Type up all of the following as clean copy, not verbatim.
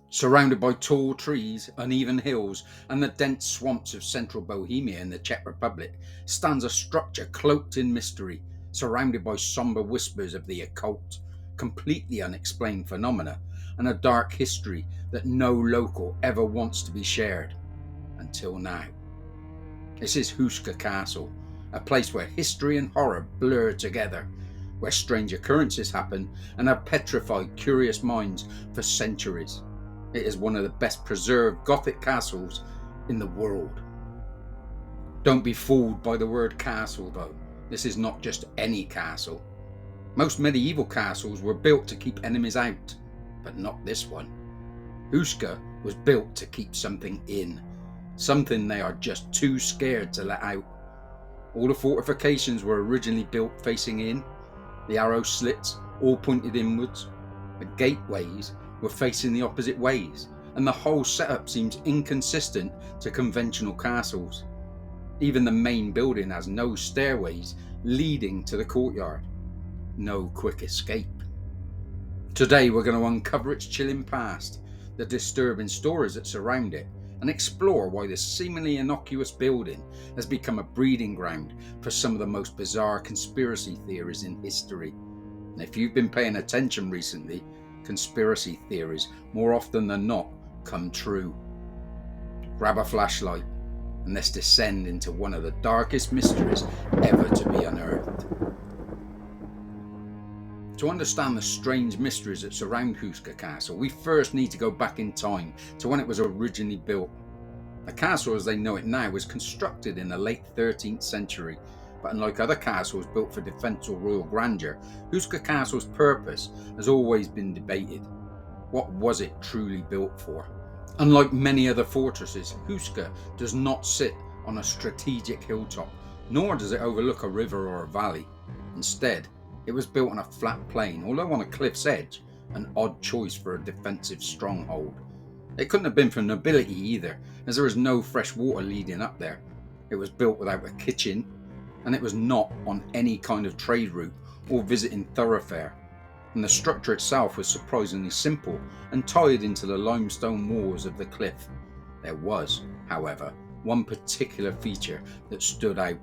Surrounded by tall trees, uneven hills, and the dense swamps of central Bohemia in the Czech Republic, stands a structure cloaked in mystery, surrounded by somber whispers of the occult, completely unexplained phenomena, and a dark history that no local ever wants to be shared. Until now. This is Houska Castle, a place where history and horror blur together, where strange occurrences happen and have petrified curious minds for centuries. It is one of the best preserved Gothic castles in the world. Don't be fooled by the word castle though. This is not just any castle. Most medieval castles were built to keep enemies out, but not this one. Houska was built to keep something in, something they are just too scared to let out. All the fortifications were originally built facing in, the arrow slits all pointed inwards, the gateways were facing the opposite ways, and the whole setup seems inconsistent to conventional castles. Even the main building has no stairways leading to the courtyard. No quick escape. Today we're going to uncover its chilling past, the disturbing stories that surround it, and explore why this seemingly innocuous building has become a breeding ground for some of the most bizarre conspiracy theories in history. And if you've been paying attention recently, conspiracy theories, more often than not, come true. Grab a flashlight and let's descend into one of the darkest mysteries ever to be unearthed. To understand the strange mysteries that surround Houska Castle, we first need to go back in time to when it was originally built. The castle as they know it now was constructed in the late 13th century, but unlike other castles built for defence or royal grandeur, Houska Castle's purpose has always been debated. What was it truly built for? Unlike many other fortresses, Houska does not sit on a strategic hilltop, nor does it overlook a river or a valley. Instead, it was built on a flat plain, although on a cliff's edge, an odd choice for a defensive stronghold. It couldn't have been for nobility either, as there was no fresh water leading up there. It was built without a kitchen, and it was not on any kind of trade route or visiting thoroughfare, and the structure itself was surprisingly simple and tied into the limestone walls of the cliff. There was, however, one particular feature that stood out.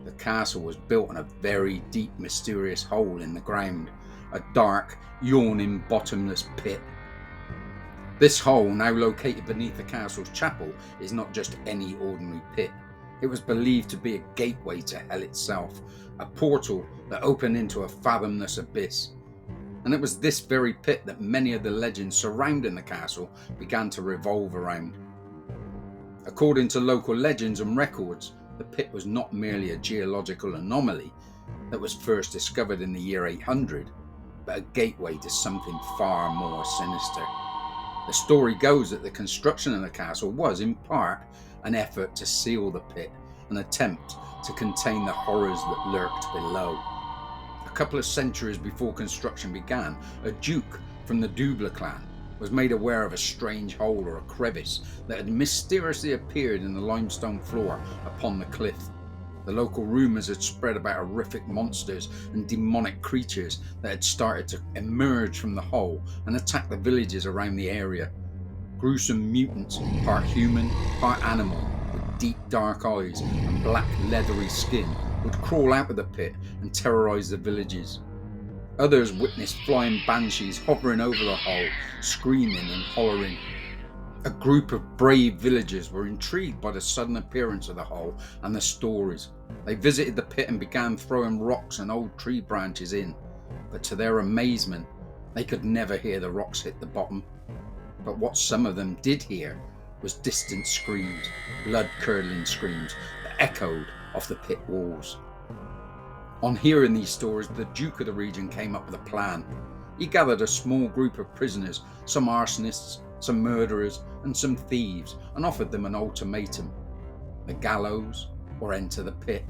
The castle was built on a very deep, mysterious hole in the ground, a dark, yawning, bottomless pit. This hole, now located beneath the castle's chapel, is not just any ordinary pit. It was believed to be a gateway to hell itself, a portal that opened into a fathomless abyss. And it was this very pit that many of the legends surrounding the castle began to revolve around. According to local legends and records, the pit was not merely a geological anomaly that was first discovered in the year 800, but a gateway to something far more sinister. The story goes that the construction of the castle was, in part, an effort to seal the pit, an attempt to contain the horrors that lurked below. A couple of centuries before construction began, a duke from the Double clan was made aware of a strange hole or a crevice that had mysteriously appeared in the limestone floor upon the cliff. The local rumours had spread about horrific monsters and demonic creatures that had started to emerge from the hole and attack the villages around the area. Gruesome mutants, part human, part animal, with deep dark eyes and black leathery skin, would crawl out of the pit and terrorise the villages. Others witnessed flying banshees hovering over the hole, screaming and hollering. A group of brave villagers were intrigued by the sudden appearance of the hole and the stories. They visited the pit and began throwing rocks and old tree branches in, but to their amazement, they could never hear the rocks hit the bottom. But what some of them did hear was distant screams, blood-curdling screams that echoed off the pit walls. On hearing these stories, the Duke of the region came up with a plan. He gathered a small group of prisoners, some arsonists, some murderers and some thieves, and offered them an ultimatum: the gallows or enter the pit,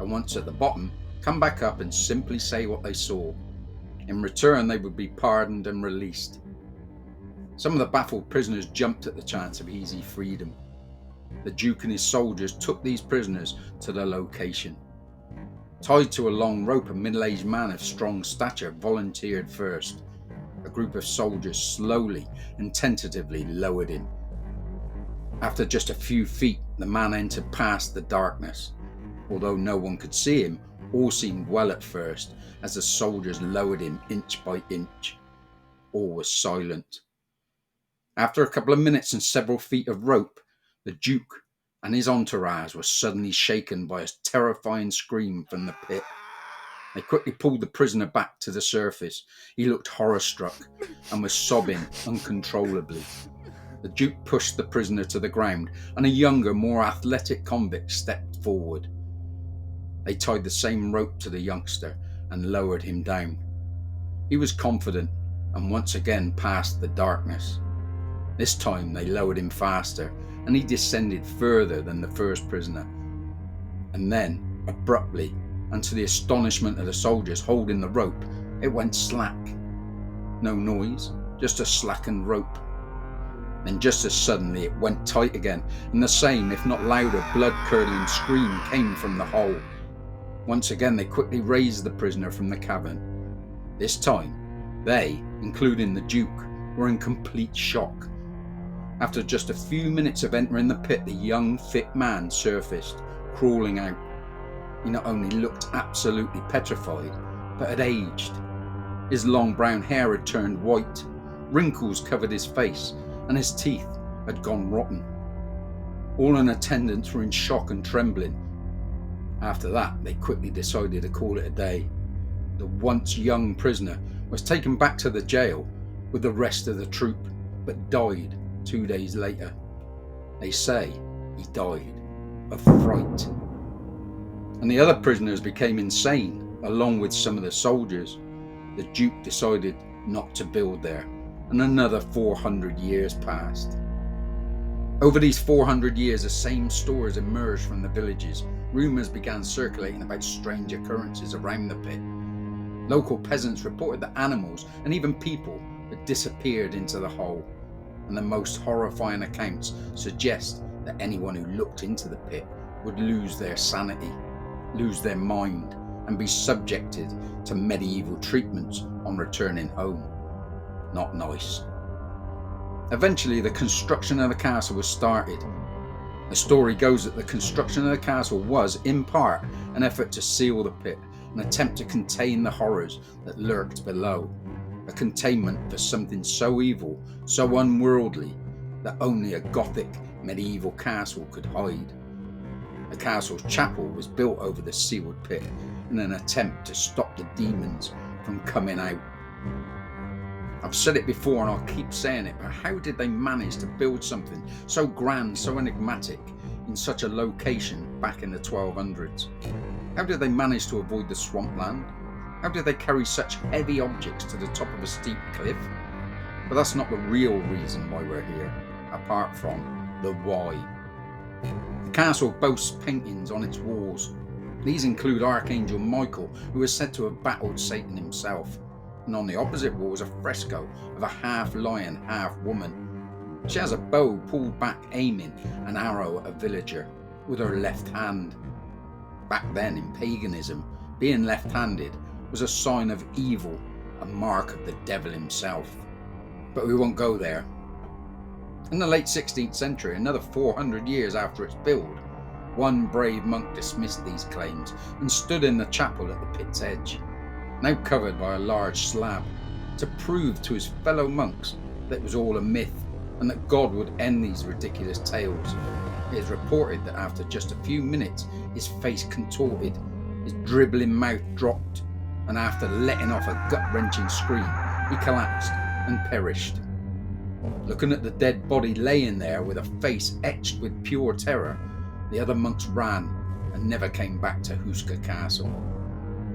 and once at the bottom, come back up and simply say what they saw. In return, they would be pardoned and released. Some of the baffled prisoners jumped at the chance of easy freedom. The Duke and his soldiers took these prisoners to the location. Tied to a long rope, a middle-aged man of strong stature volunteered first. A group of soldiers slowly and tentatively lowered him. After just a few feet, the man entered past the darkness. Although no one could see him, all seemed well at first as the soldiers lowered him inch by inch. All was silent. After a couple of minutes and several feet of rope, the Duke and his entourage were suddenly shaken by a terrifying scream from the pit. They quickly pulled the prisoner back to the surface. He looked horror-struck and was sobbing uncontrollably. The Duke pushed the prisoner to the ground, and a younger, more athletic convict stepped forward. They tied the same rope to the youngster and lowered him down. He was confident and once again passed the darkness. This time they lowered him faster, and he descended further than the first prisoner. And then, abruptly, and to the astonishment of the soldiers holding the rope, it went slack. No noise, just a slackened rope. Then just as suddenly it went tight again, and the same, if not louder, blood-curdling scream came from the hole. Once again they quickly raised the prisoner from the cavern. This time, they, including the Duke, were in complete shock. After just a few minutes of entering the pit, the young, fit man surfaced, crawling out. He not only looked absolutely petrified, but had aged. His long brown hair had turned white, wrinkles covered his face, and his teeth had gone rotten. All in attendance were in shock and trembling. After that, they quickly decided to call it a day. The once young prisoner was taken back to the jail with the rest of the troop, but died 2 days later. They say he died of fright. And the other prisoners became insane, along with some of the soldiers. The Duke decided not to build there, and another 400 years passed. Over these 400 years, the same stories emerged from the villages. Rumours began circulating about strange occurrences around the pit. Local peasants reported that animals and even people had disappeared into the hole. And the most horrifying accounts suggest that anyone who looked into the pit would lose their sanity, lose their mind, and be subjected to medieval treatments on returning home. Not nice. Eventually, the construction of the castle was started. The story goes that the construction of the castle was, in part, an effort to seal the pit, an attempt to contain the horrors that lurked below. A containment for something so evil, so unworldly, that only a Gothic medieval castle could hide. The castle's chapel was built over the sealed pit in an attempt to stop the demons from coming out. I've said it before and I'll keep saying it, but how did they manage to build something so grand, so enigmatic, in such a location back in the 1200s? How did they manage to avoid the swampland? How did they carry such heavy objects to the top of a steep cliff? But that's not the real reason why we're here, apart from the why. The castle boasts paintings on its walls. These include Archangel Michael, who is said to have battled Satan himself. And on the opposite wall is a fresco of a half lion, half woman. She has a bow pulled back, aiming an arrow at a villager with her left hand. Back then in paganism, being left-handed was a sign of evil, a mark of the devil himself. But we won't go there. In the late 16th century, another 400 years after its build, one brave monk dismissed these claims and stood in the chapel at the pit's edge, now covered by a large slab, to prove to his fellow monks that it was all a myth and that God would end these ridiculous tales. It is reported that after just a few minutes, his face contorted, his dribbling mouth dropped, and after letting off a gut-wrenching scream, he collapsed and perished. Looking at the dead body laying there with a face etched with pure terror, the other monks ran and never came back to Houska Castle.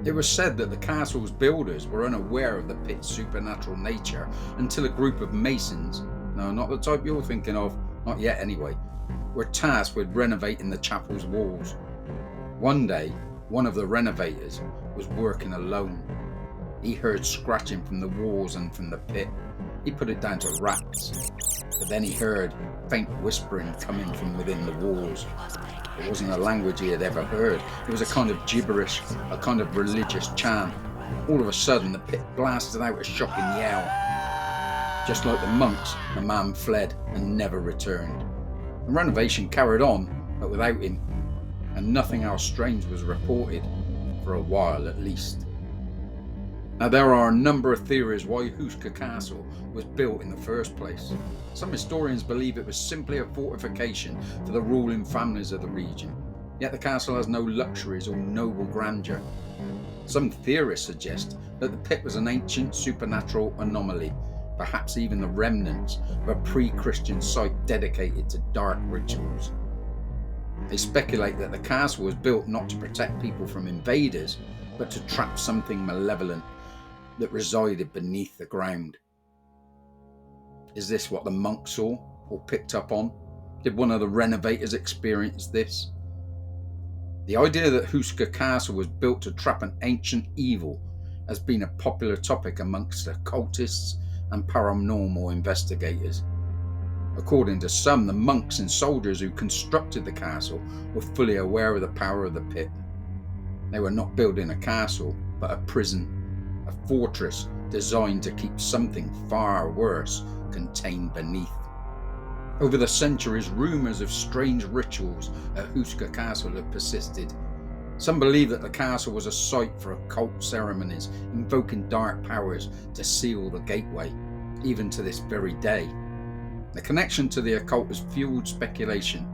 It was said that the castle's builders were unaware of the pit's supernatural nature until a group of masons, no, not the type you're thinking of, not yet anyway, were tasked with renovating the chapel's walls. One day, one of the renovators was working alone. He heard scratching from the walls and from the pit. He put it down to rats. But then he heard faint whispering coming from within the walls. It wasn't a language he had ever heard. It was a kind of gibberish, a kind of religious chant. All of a sudden, the pit blasted out a shocking yell. Just like the monks, the man fled and never returned. The renovation carried on, but without him, and nothing else strange was reported, for a while at least. Now, there are a number of theories why Houska Castle was built in the first place. Some historians believe it was simply a fortification for the ruling families of the region, yet the castle has no luxuries or noble grandeur. Some theorists suggest that the pit was an ancient supernatural anomaly, perhaps even the remnants of a pre-Christian site dedicated to dark rituals. They speculate that the castle was built not to protect people from invaders, but to trap something malevolent that resided beneath the ground. Is this what the monks saw or picked up on? Did one of the renovators experience this? The idea that Houska Castle was built to trap an ancient evil has been a popular topic amongst occultists and paranormal investigators. According to some, the monks and soldiers who constructed the castle were fully aware of the power of the pit. They were not building a castle, but a prison, a fortress designed to keep something far worse contained beneath. Over the centuries, rumours of strange rituals at Houska Castle have persisted. Some believe that the castle was a site for occult ceremonies, invoking dark powers to seal the gateway, even to this very day. The connection to the occult has fueled speculation,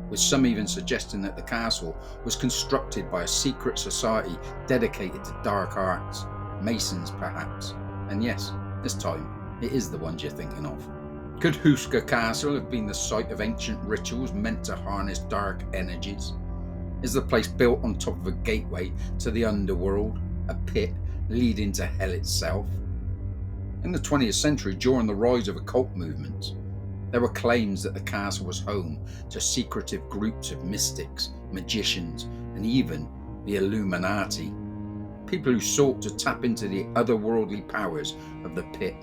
with some even suggesting that the castle was constructed by a secret society dedicated to dark arts, Masons perhaps, and yes, this time it is the ones you're thinking of. Could Houska Castle have been the site of ancient rituals meant to harness dark energies? Is the place built on top of a gateway to the underworld, a pit leading to hell itself? In the 20th century, during the rise of occult movements, there were claims that the castle was home to secretive groups of mystics, magicians, and even the Illuminati, people who sought to tap into the otherworldly powers of the pit.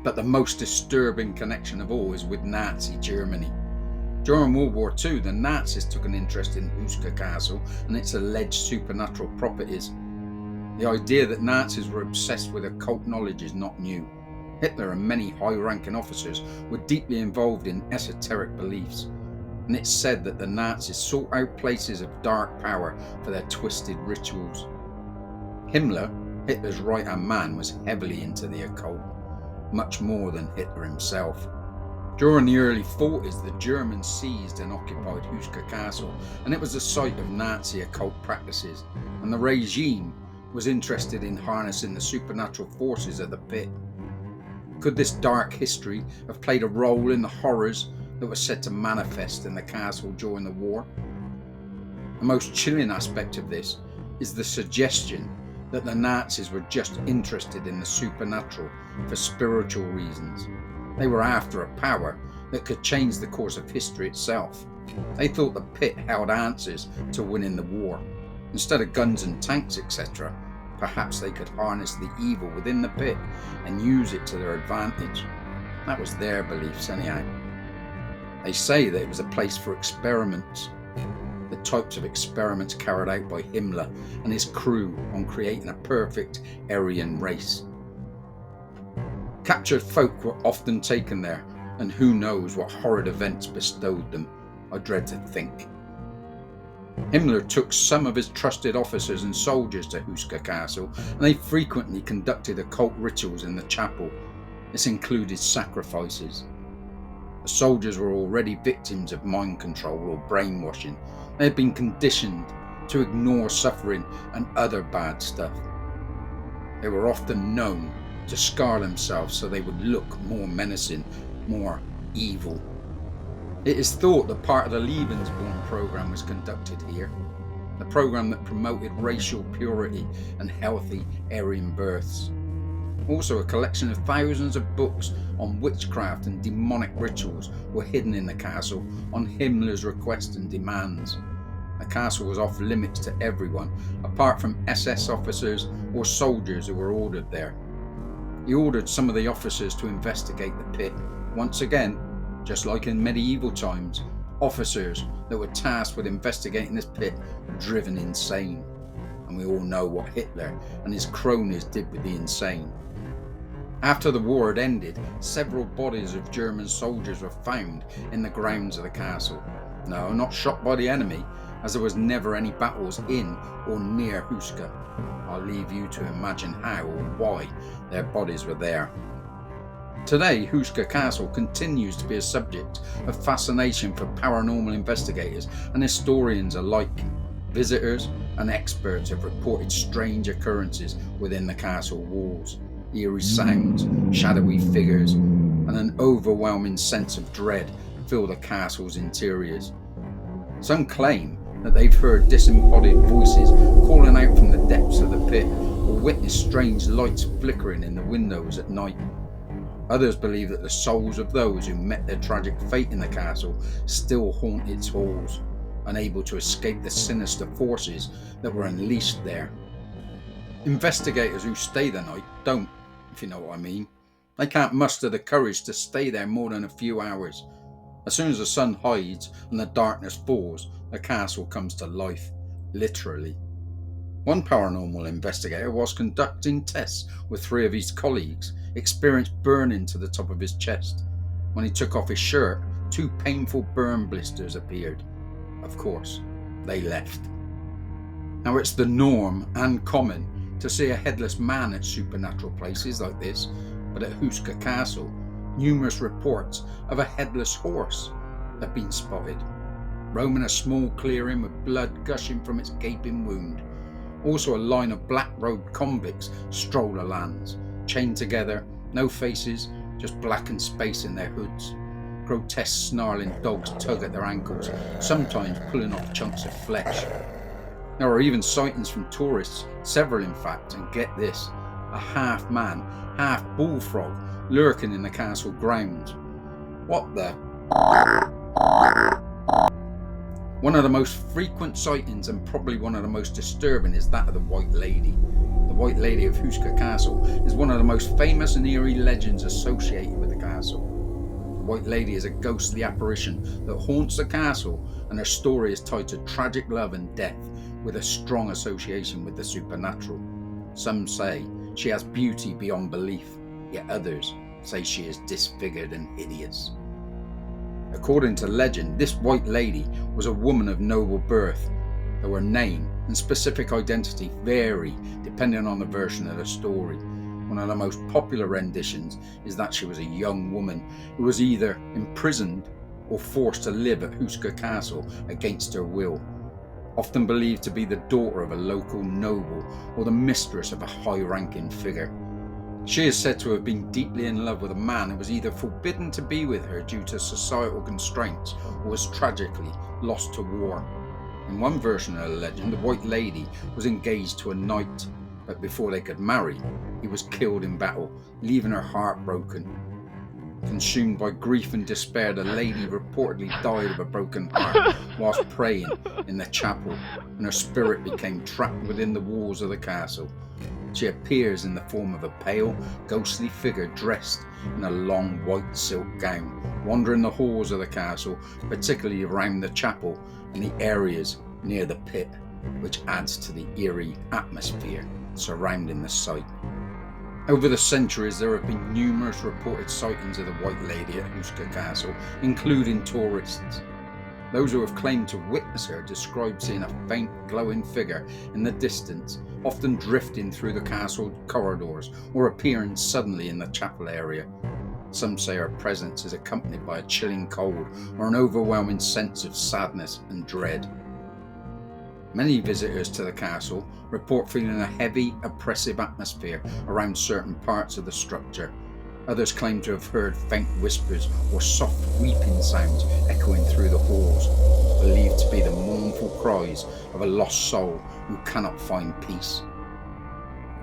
But the most disturbing connection of all is with Nazi Germany. During World War II, the Nazis took an interest in Houska Castle and its alleged supernatural properties. The idea that Nazis were obsessed with occult knowledge is not new. Hitler and many high-ranking officers were deeply involved in esoteric beliefs, and it's said that the Nazis sought out places of dark power for their twisted rituals. Himmler, Hitler's right-hand man, was heavily into the occult, much more than Hitler himself. During the early 40s, the Germans seized and occupied Houska Castle, and it was the site of Nazi occult practices, and the regime was interested in harnessing the supernatural forces of the pit. Could this dark history have played a role in the horrors that were said to manifest in the castle during the war? The most chilling aspect of this is the suggestion that the Nazis were just interested in the supernatural for spiritual reasons. They were after a power that could change the course of history itself. They thought the pit held answers to winning the war. Instead of guns and tanks, etc., perhaps they could harness the evil within the pit and use it to their advantage. That was their beliefs anyhow. They say that it was a place for experiments, the types of experiments carried out by Himmler and his crew on creating a perfect Aryan race. Captured folk were often taken there, and who knows what horrid events bestowed them, I dread to think. Himmler took some of his trusted officers and soldiers to Houska Castle, and they frequently conducted occult rituals in the chapel. This included sacrifices. The soldiers were already victims of mind control or brainwashing. They had been conditioned to ignore suffering and other bad stuff. They were often known to scar themselves so they would look more menacing, more evil. It is thought that part of the Lebensborn program was conducted here, the program that promoted racial purity and healthy Aryan births. Also, a collection of thousands of books on witchcraft and demonic rituals were hidden in the castle on Himmler's request and demands. The castle was off limits to everyone, apart from SS officers or soldiers who were ordered there. He ordered some of the officers to investigate the pit. Once again, just like in medieval times, officers that were tasked with investigating this pit were driven insane. And we all know what Hitler and his cronies did with the insane. After the war had ended, several bodies of German soldiers were found in the grounds of the castle. No, not shot by the enemy, as there was never any battles in or near Houska. I'll leave you to imagine how or why their bodies were there. Today, Houska Castle continues to be a subject of fascination for paranormal investigators and historians alike. Visitors and experts have reported strange occurrences within the castle walls. Eerie sounds, shadowy figures, and an overwhelming sense of dread fill the castle's interiors. Some claim that they've heard disembodied voices calling out from the depths of the pit, or witnessed strange lights flickering in the windows at night. Others believe that the souls of those who met their tragic fate in the castle still haunt its halls, unable to escape the sinister forces that were unleashed there. Investigators who stay the night don't, if you know what I mean. They can't muster the courage to stay there more than a few hours. As soon as the sun hides and the darkness falls, the castle comes to life, literally. One paranormal investigator was conducting tests with 3 of his colleagues, experienced burning to the top of his chest. When he took off his shirt, 2 painful burn blisters appeared. Of course, they left. Now it's the norm and common to see a headless man at supernatural places like this, but at Houska Castle, numerous reports of a headless horse have been spotted, roaming a small clearing with blood gushing from its gaping wound. Also a line of black-robed convicts stroll the lands, chained together, no faces, just blackened space in their hoods. Grotesque snarling dogs tug at their ankles, sometimes pulling off chunks of flesh. There are even sightings from tourists, several in fact, and get this, a half-man, half-bullfrog lurking in the castle grounds. What the? One of the most frequent sightings and probably one of the most disturbing is that of the White Lady. The White Lady of Houska Castle is one of the most famous and eerie legends associated with the castle. The White Lady is a ghostly apparition that haunts the castle, and her story is tied to tragic love and death with a strong association with the supernatural. Some say she has beauty beyond belief, yet others say she is disfigured and hideous. According to legend, this White Lady was a woman of noble birth, though her name and specific identity vary depending on the version of the story. One of the most popular renditions is that she was a young woman who was either imprisoned or forced to live at Houska Castle against her will, often believed to be the daughter of a local noble or the mistress of a high-ranking figure. She is said to have been deeply in love with a man who was either forbidden to be with her due to societal constraints or was tragically lost to war. In one version of the legend, the White Lady was engaged to a knight, but before they could marry, he was killed in battle, leaving her heartbroken. Consumed by grief and despair, the lady reportedly died of a broken heart whilst praying in the chapel, and her spirit became trapped within the walls of the castle. She appears in the form of a pale, ghostly figure dressed in a long white silk gown, wandering the halls of the castle, particularly around the chapel and the areas near the pit, which adds to the eerie atmosphere surrounding the site. Over the centuries, there have been numerous reported sightings of the White Lady at Houska Castle, including tourists. Those who have claimed to witness her describe seeing a faint glowing figure in the distance, often drifting through the castle corridors or appearing suddenly in the chapel area. Some say her presence is accompanied by a chilling cold or an overwhelming sense of sadness and dread. Many visitors to the castle report feeling a heavy, oppressive atmosphere around certain parts of the structure. Others claim to have heard faint whispers or soft weeping sounds echoing through the halls, believed to be the mournful cries of a lost soul who cannot find peace.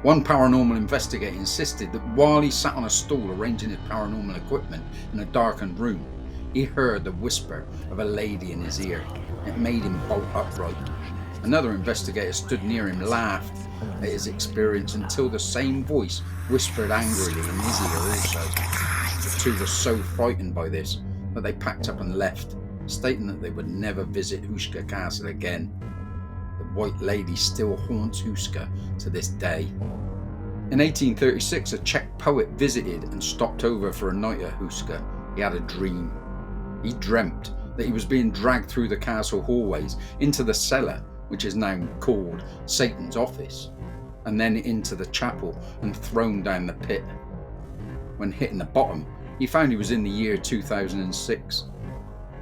One paranormal investigator insisted that while he sat on a stool arranging his paranormal equipment in a darkened room, he heard the whisper of a lady in his ear. It made him bolt upright. Another investigator stood near him, laughed at his experience until the same voice whispered angrily in his ear also. The two were so frightened by this that they packed up and left, stating that they would never visit Houska Castle again. The White Lady still haunts Houska to this day. In 1836, a Czech poet visited and stopped over for a night at Houska. He had a dream. He dreamt that he was being dragged through the castle hallways into the cellar, which is now called Satan's office, and then into the chapel and thrown down the pit. When hitting the bottom, he found he was in the year 2006.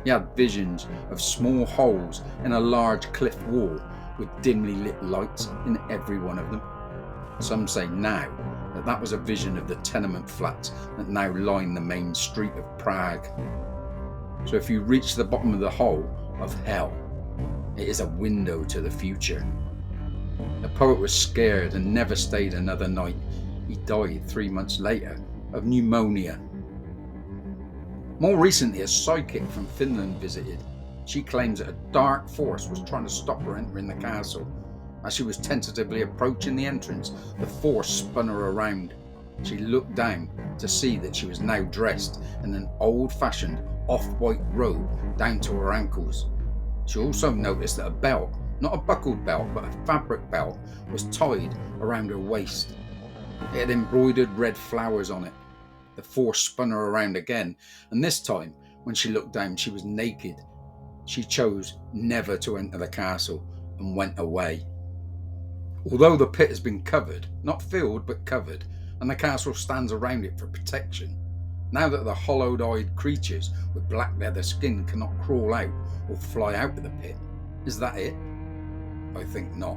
He had visions of small holes in a large cliff wall with dimly lit lights in every one of them. Some say now that that was a vision of the tenement flats that now line the main street of Prague. So if you reach the bottom of the hole of hell, it is a window to the future. The poet was scared and never stayed another night. He died 3 months later of pneumonia. More recently, a psychic from Finland visited. She claims that a dark force was trying to stop her entering the castle. As she was tentatively approaching the entrance, the force spun her around. She looked down to see that she was now dressed in an old-fashioned off-white robe down to her ankles. She also noticed that a belt, not a buckled belt but a fabric belt, was tied around her waist. It had embroidered red flowers on it. The force spun her around again, and this time, when she looked down, she was naked. She chose never to enter the castle and went away. Although the pit has been covered, not filled but covered, and the castle stands around it for protection, now that the hollowed-eyed creatures with black leather skin cannot crawl out or fly out of the pit, is that it? I think not.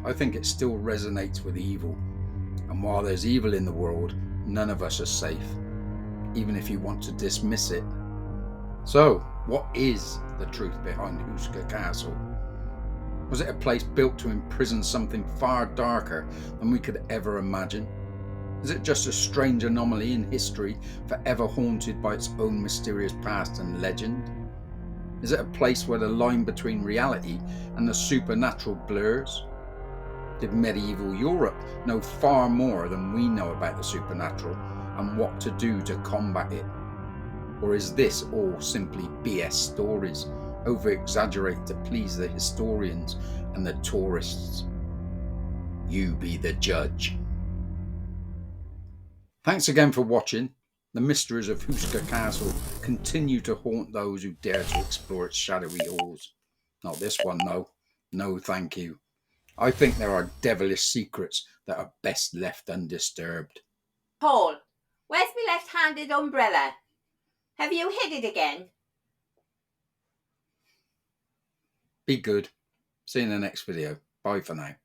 I think it still resonates with evil, and while there's evil in the world, none of us are safe, even if you want to dismiss it. So, what is the truth behind Houska Castle? Was it a place built to imprison something far darker than we could ever imagine? Is it just a strange anomaly in history, forever haunted by its own mysterious past and legend? Is it a place where the line between reality and the supernatural blurs? Did medieval Europe know far more than we know about the supernatural and what to do to combat it? Or is this all simply BS stories, over-exaggerated to please the historians and the tourists? You be the judge. Thanks again for watching. The mysteries of Houska Castle continue to haunt those who dare to explore its shadowy halls. Not this one, though. No, thank you. I think there are devilish secrets that are best left undisturbed. Paul, where's my left-handed umbrella? Have you hid it again? Be good. See you in the next video. Bye for now.